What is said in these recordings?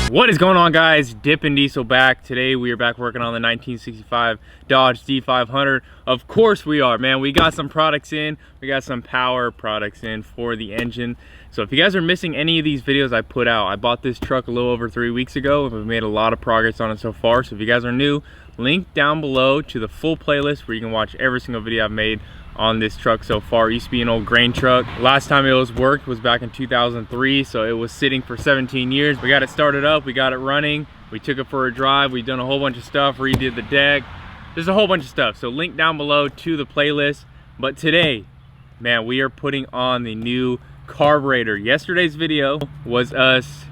What is going on, guys? Dippin Diesel back. Today we are back working on the 1965 Dodge D500. Of course we are, man. We got some products in. We got some power products in for the engine. So if you guys are missing any of these videos I put out, I bought this truck a little over 3 weeks ago. We've made a lot of progress on it so far. So if you guys are new, link down below to the full playlist where you can watch every single video I've made on this truck so far. It used to be an old grain truck. Last time it was worked was back in 2003, so it was sitting for 17 years. We got it started up, we got it running, we took it for a drive, we've done a whole bunch of stuff, redid the deck. There's a whole bunch of stuff, so link down below to the playlist. But today, man, we are putting on the new carburetor. Yesterday's video was us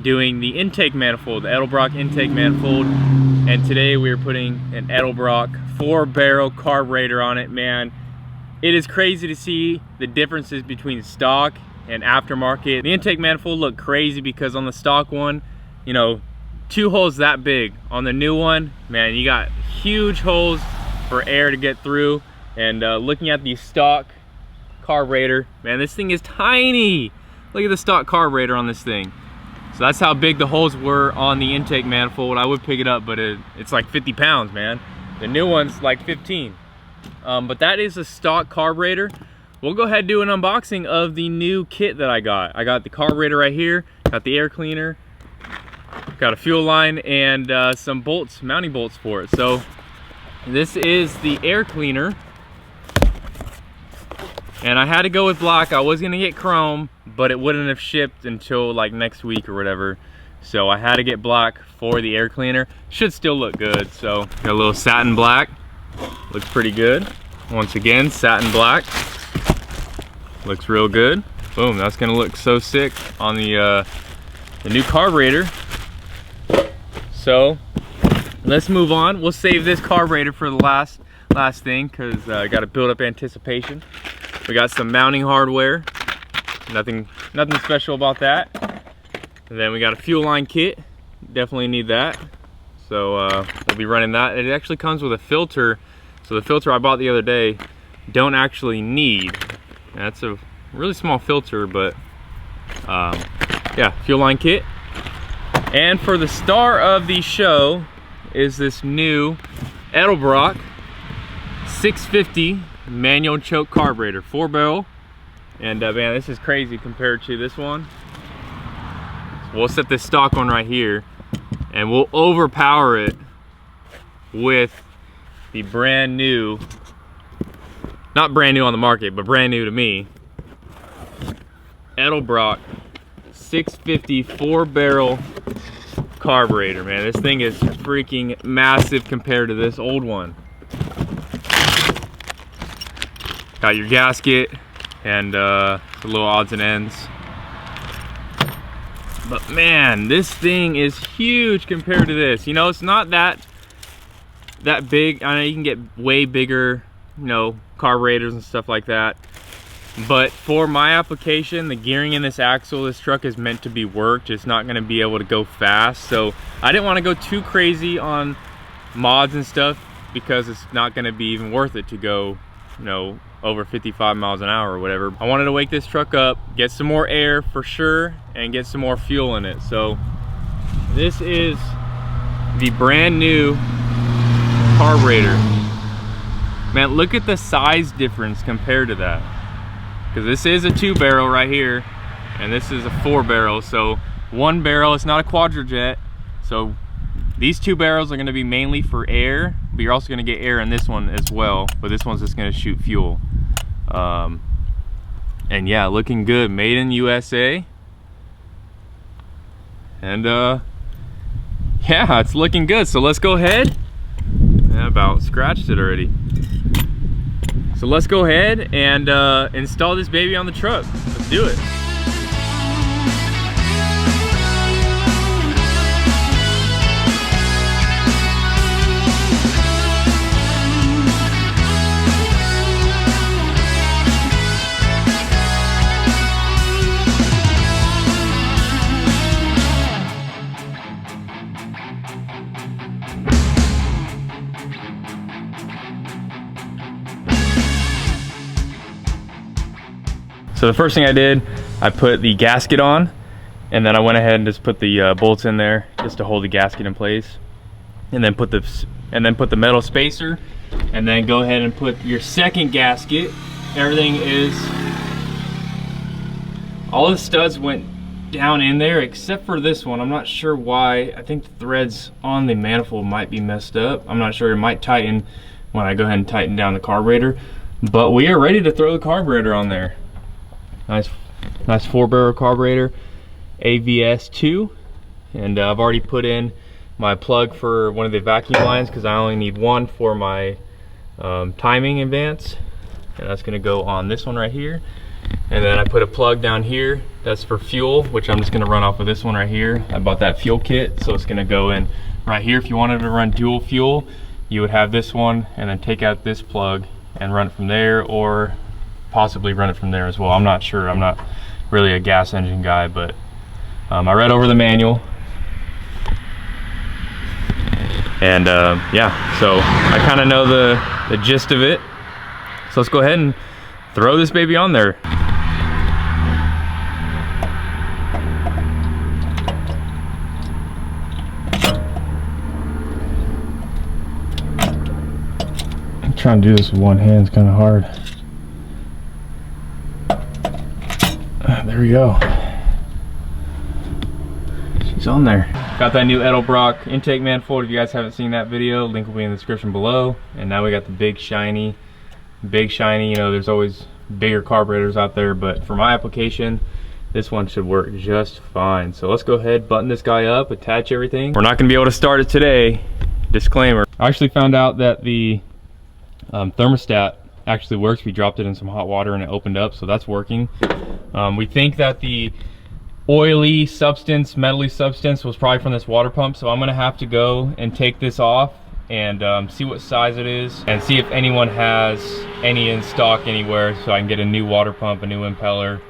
doing the intake manifold, the Edelbrock intake manifold, and today we are putting an Edelbrock 4-barrel carburetor on it. Man, it is crazy to see the differences between stock and aftermarket. The intake manifold looked crazy because on the stock one, you know, 2 holes that big. On the new one, man, you got huge holes for air to get through. And looking at the stock carburetor, man, this thing is tiny. Look at the stock carburetor on this thing. So that's how big the holes were on the intake manifold. I would pick it up, but it's like 50 pounds, man. The new one's like 15. But that is a stock carburetor. We'll go ahead and do an unboxing of the new kit that I got. I got the carburetor right here, got the air cleaner, got a fuel line, and some bolts, mounting bolts for it. So this is the air cleaner. And I had to go with black. I was gonna get chrome, but it wouldn't have shipped until like next week or whatever. So I had to get black for the air cleaner. Should still look good. So got a little satin black. Looks pretty good. Once again, satin black. Looks real good. Boom, that's gonna look so sick on the new carburetor. So let's move on. We'll save this carburetor for the last thing because I got to build up anticipation. We got some mounting hardware. Nothing special about that. And then we got a fuel line kit. Definitely need that. So we'll be running that. It actually comes with a filter. So the filter I bought the other day, don't actually need. That's a really small filter, but yeah, fuel line kit. And for the star of the show is this new Edelbrock 650 manual choke carburetor, 4-barrel. And man, this is crazy compared to this one. So we'll set this stock one right here, and we'll overpower it with the brand new, not brand new on the market, but brand new to me, Edelbrock 650 4-barrel carburetor. Man, this thing is freaking massive compared to this old one. Got your gasket and the little odds and ends. But man, this thing is huge compared to this. You know, it's not that big. I know you can get way bigger, you know, carburetors and stuff like that. But for my application, the gearing in this axle, this truck is meant to be worked. It's not gonna be able to go fast. So I didn't wanna go too crazy on mods and stuff because it's not gonna be even worth it to go, you know, over 55 miles an hour or whatever. I wanted to wake this truck up, get some more air for sure, and get some more fuel in it. So this is the brand new carburetor. Man, look at the size difference compared to that. Because this is a 2-barrel right here, and this is a 4-barrel. So 1 barrel, it's not a quadrojet. So these 2 barrels are gonna be mainly for air, but you're also gonna get air in this one as well. But this one's just gonna shoot fuel. And yeah, looking good, made in USA. And yeah, it's looking good. So let's go ahead. I about scratched it already. So let's go ahead and install this baby on the truck. Let's do it. So the first thing I did, I put the gasket on, And then I went ahead and just put the bolts in there just to hold the gasket in place, and then put the metal spacer, and then go ahead and put your second gasket. Everything is, all the studs went down in there except for this one. I'm not sure why. I think the threads on the manifold might be messed up. I'm not sure. It might tighten when I go ahead and tighten down the carburetor, but we are ready to throw the carburetor on there. Nice 4-barrel carburetor, AVS2, and I've already put in my plug for one of the vacuum lines because I only need one for my timing advance, and that's going to go on this one right here. And then I put a plug down here that's for fuel, which I'm just going to run off of this one right here. I bought that fuel kit, so it's going to go in right here. If you wanted to run dual fuel, you would have this one and then take out this plug and run it from there, or possibly run it from there as well. I'm not sure. I'm not really a gas engine guy, but I read over the manual, and yeah, so I kind of know the gist of it. So let's go ahead and throw this baby on there. Trying to do this with one hand is kind of hard. There we go. She's on there. Got that new Edelbrock intake manifold. If you guys haven't seen that video, link will be in the description below. And now we got the big shiny. You know, there's always bigger carburetors out there, but for my application, this one should work just fine. So let's go ahead, button this guy up, attach everything. We're not going to be able to start it today. Disclaimer. I actually found out that the thermostat actually works. We dropped it in some hot water and it opened up, so that's working. We think that the oily substance, metally substance, was probably from this water pump, so I'm gonna have to go and take this off and see what size it is and see if anyone has any in stock anywhere, so I can get a new water pump, a new impeller,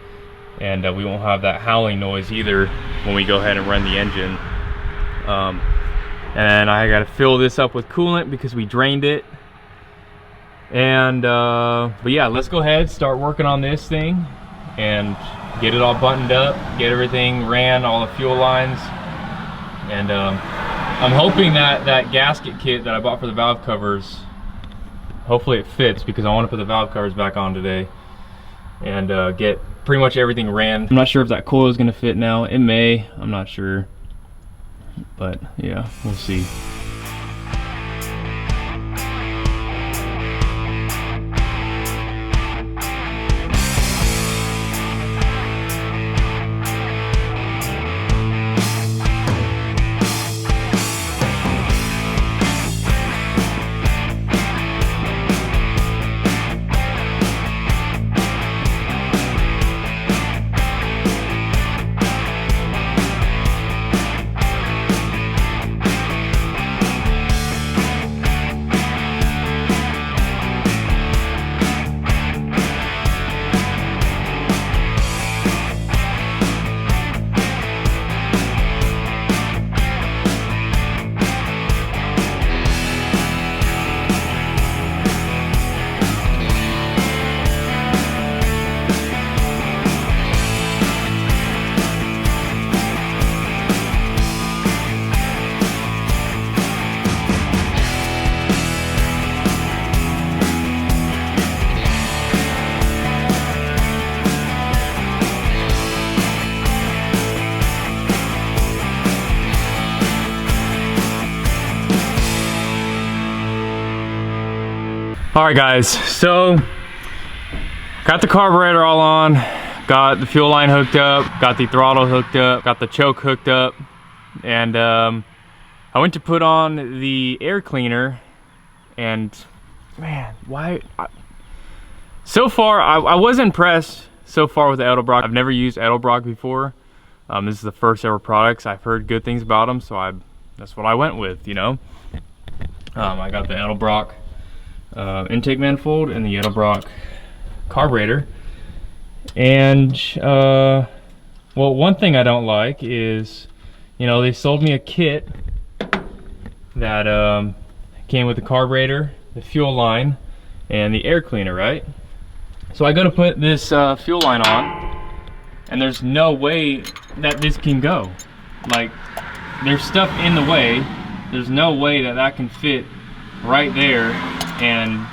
and we won't have that howling noise either when we go ahead and run the engine. And I gotta fill this up with coolant because we drained it. And but yeah, let's go ahead, start working on this thing and get it all buttoned up, get everything ran, all the fuel lines. And I'm hoping that that gasket kit that I bought for the valve covers, hopefully it fits, because I want to put the valve covers back on today and get pretty much everything ran. I'm not sure if that coil is going to fit now. It may, I'm not sure, but yeah, we'll see. All right guys, so got the carburetor all on, got the fuel line hooked up, got the throttle hooked up, got the choke hooked up, and I went to put on the air cleaner, and man, so far I was impressed so far with the Edelbrock. I've never used Edelbrock before. This is the first ever products. I've heard good things about them, so that's what I went with, you know. I got the Edelbrock intake manifold and the Edelbrock carburetor. And well, one thing I don't like is, you know, they sold me a kit that came with the carburetor, the fuel line, and the air cleaner, right? So I go to put this fuel line on, and there's no way that this can go. Like, there's stuff in the way. There's no way that that can fit right there. And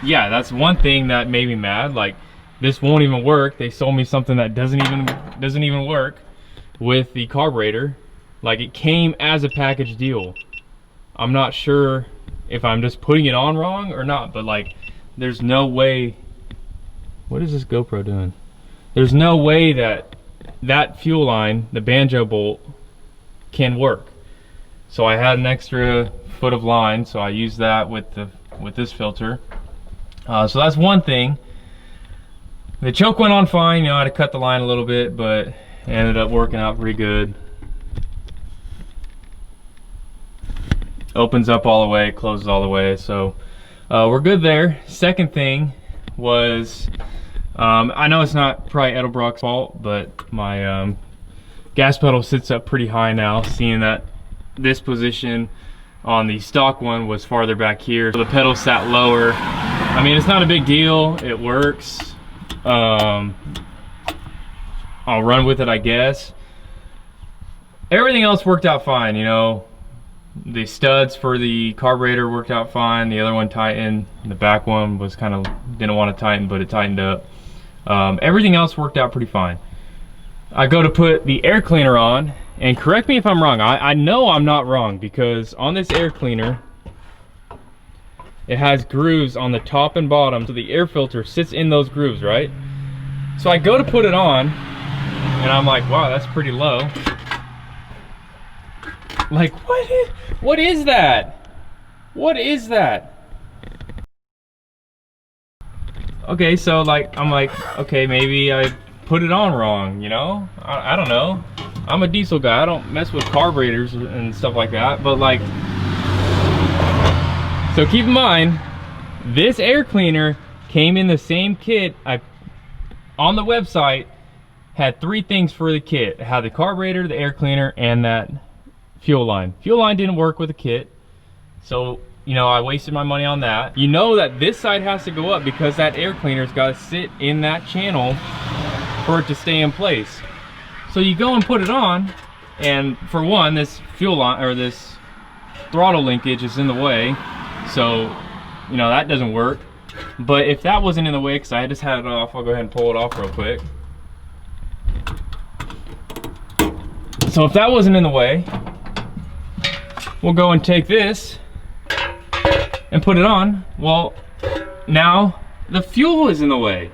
yeah, that's one thing that made me mad. Like, this won't even work. They sold me something that doesn't even work with the carburetor. Like, it came as a package deal. I'm not sure if I'm just putting it on wrong or not, but like, there's no way. What is this GoPro doing? There's no way that that fuel line, the banjo bolt, can work. So I had an extra foot of line, so I used that with this filter. So that's one thing. The choke went on fine. You know, I had to cut the line a little bit, but it ended up working out pretty good. Opens up all the way, closes all the way, so we're good there. Second thing was, I know it's not probably Edelbrock's fault, but my gas pedal sits up pretty high now, seeing that this position on the stock one was farther back here, so the pedal sat lower. I mean, it's not a big deal, it works. I'll run with it, I guess. Everything else worked out fine, you know. The studs for the carburetor worked out fine, the other one tightened, the back one was kind of, didn't want to tighten, but it tightened up. Everything else worked out pretty fine. I go to put the air cleaner on, and correct me if I'm wrong. I know I'm not wrong, because on this air cleaner, it has grooves on the top and bottom, so the air filter sits in those grooves, right? So I go to put it on, and I'm like, wow, that's pretty low. Like, what is that? What is that? Okay, so like, I'm like, okay, maybe I put it on wrong, you know? I don't know. I'm a diesel guy. I don't mess with carburetors and stuff like that, but like, so keep in mind, this air cleaner came in the same kit. On the website, had 3 things for the kit. It had the carburetor, the air cleaner, and that fuel line. Fuel line didn't work with the kit, so you know, I wasted my money on that. You know that this side has to go up because that air cleaner's got to sit in that channel for it to stay in place. So you go and put it on, and for one, this fuel line, or this throttle linkage, is in the way, so you know that doesn't work. But if that wasn't in the way, because I just had it off, I'll go ahead and pull it off real quick. So if that wasn't in the way, we'll go and take this and put it on. Well, now the fuel is in the way.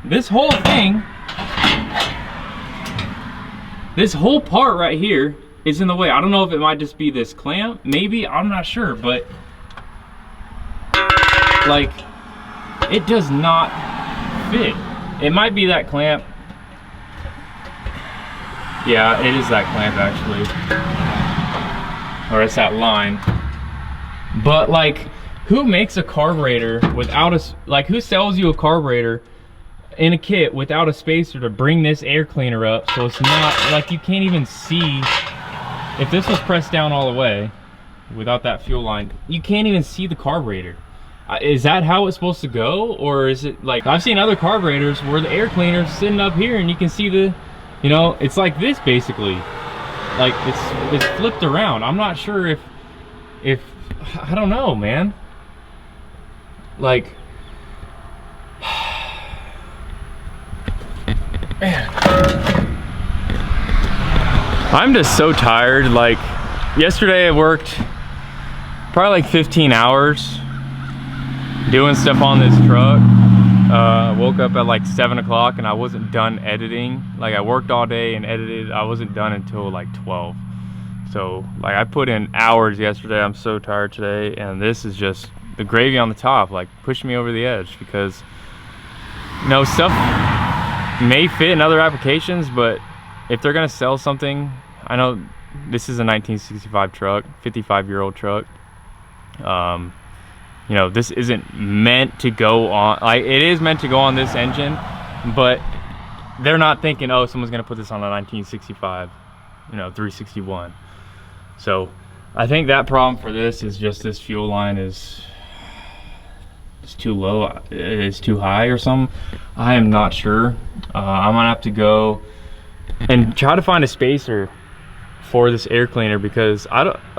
This whole thing, this whole part right here is in the way. I don't know if it might just be this clamp, maybe, I'm not sure, but like, it does not fit. It might be that clamp. Yeah, it is that clamp actually. Or it's that line. But like, who makes a carburetor without a, like, who sells you a carburetor in a kit without a spacer to bring this air cleaner up, so it's not, like, you can't even see. If this was pressed down all the way without that fuel line, you can't even see the carburetor. Is that how it's supposed to go? Or is it like, I've seen other carburetors where the air cleaner's sitting up here and you can see the, you know, it's like this basically. Like, it's flipped around. I'm not sure if I don't know, man. Like, man, I'm just so tired. Like, yesterday I worked probably like 15 hours doing stuff on this truck. Woke up at like 7 o'clock and I wasn't done editing. Like, I worked all day and edited. I wasn't done until like 12. So like, I put in hours yesterday. I'm so tired today, and this is just the gravy on the top, like pushing me over the edge, because you know, stuff may fit in other applications, but if they're gonna sell something, I know this is a 1965 truck, 55-year-old truck. You know, this isn't meant to go on, like, it is meant to go on this engine, but they're not thinking, oh, someone's gonna put this on a 1965, you know, 361. So I think that problem for this is just this fuel line is too low, it's too high or something. I am not sure. I'm gonna have to go and try to find a spacer for this air cleaner, because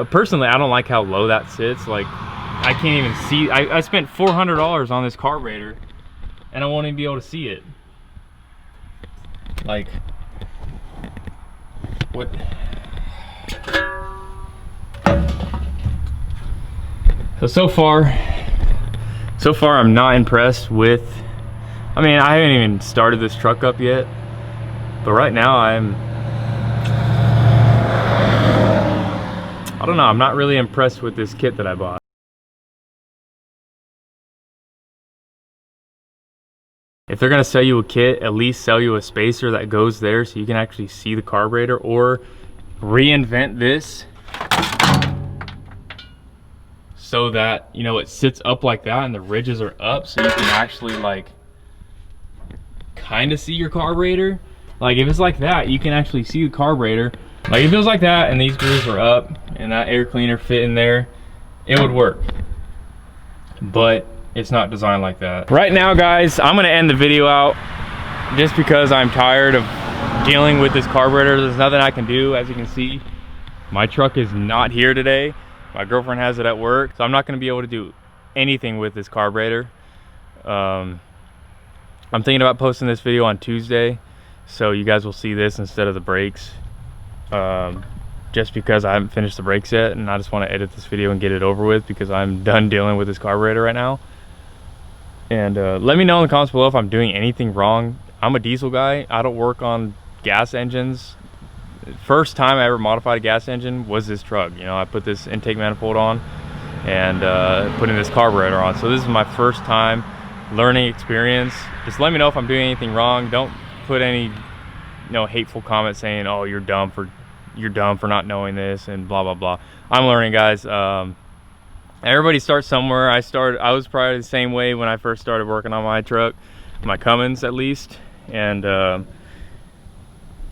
personally I don't like how low that sits. Like, I can't even see. I spent $400 on this carburetor and I won't even be able to see it. Like, what? So far I'm not impressed with, I mean, I haven't even started this truck up yet, but right now I don't know, I'm not really impressed with this kit that I bought. If they're gonna sell you a kit, at least sell you a spacer that goes there so you can actually see the carburetor, or reinvent this so that, you know, it sits up like that and the ridges are up so you can actually like kind of see your carburetor. Like, if it's like that, you can actually see the carburetor. Like, if it was like that and these grooves were up and that air cleaner fit in there, it would work. But it's not designed like that. Right now, guys, I'm gonna end the video out just because I'm tired of dealing with this carburetor. There's nothing I can do. As you can see, my truck is not here today. My girlfriend has it at work, so I'm not gonna be able to do anything with this carburetor. I'm thinking about posting this video on Tuesday, so you guys will see this instead of the brakes. Just because I haven't finished the brakes yet, and I just want to edit this video and get it over with because I'm done dealing with this carburetor right now. And let me know in the comments below if I'm doing anything wrong. I'm a diesel guy. I don't work on gas engines. First time I ever modified a gas engine was this truck. You know, I put this intake manifold on and putting this carburetor on. So this is my first time learning experience. Just let me know if I'm doing anything wrong. Don't put any, you know, hateful comments saying, oh, you're dumb for not knowing this and blah blah blah. I'm learning, guys. Everybody starts somewhere. I was probably the same way when I first started working on my truck, my Cummins at least. And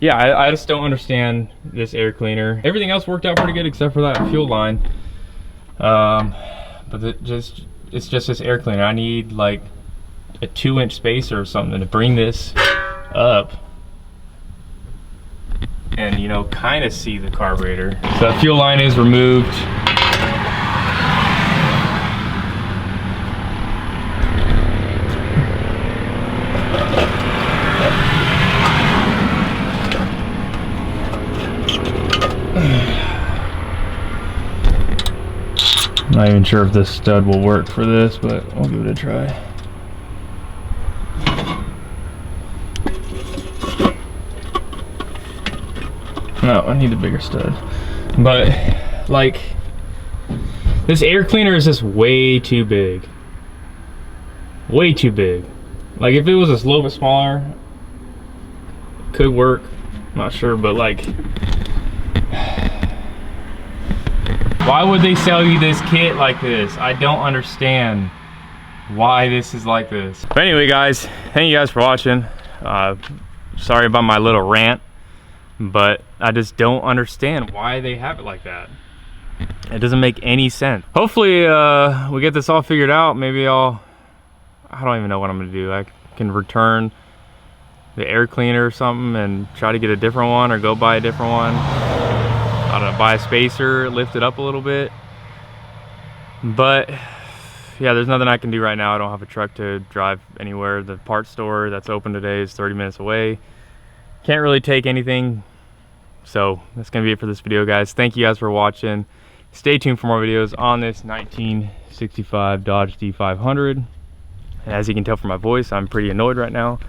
yeah, I just don't understand this air cleaner. Everything else worked out pretty good except for that fuel line. But it's just this air cleaner. I need like a 2-inch spacer or something to bring this up and, you know, kind of see the carburetor. So that fuel line is removed. I'm not even sure if this stud will work for this, but I'll give it a try. No, I need a bigger stud. But like, this air cleaner is just way too big. Way too big. Like, if it was a little bit smaller, it could work. I'm not sure, but like, why would they sell you this kit like this? I don't understand why this is like this. But anyway, guys, thank you guys for watching. Sorry about my little rant, but I just don't understand why they have it like that. It doesn't make any sense. Hopefully we get this all figured out. Maybe I don't even know what I'm gonna do. I can return the air cleaner or something and try to get a different one, or go buy a different one. I don't know, buy a spacer, lift it up a little bit. But yeah, there's nothing I can do right now. I don't have a truck to drive anywhere. The parts store that's open today is 30 minutes away. Can't really take anything. So that's gonna be it for this video, guys. Thank you guys for watching. Stay tuned for more videos on this 1965 Dodge D500. And as you can tell from my voice, I'm pretty annoyed right now.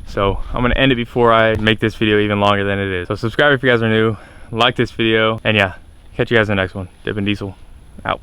So I'm gonna end it before I make this video even longer than it is. So subscribe if you guys are new, like this video, and yeah, catch you guys in the next one. Dippin' Diesel, out.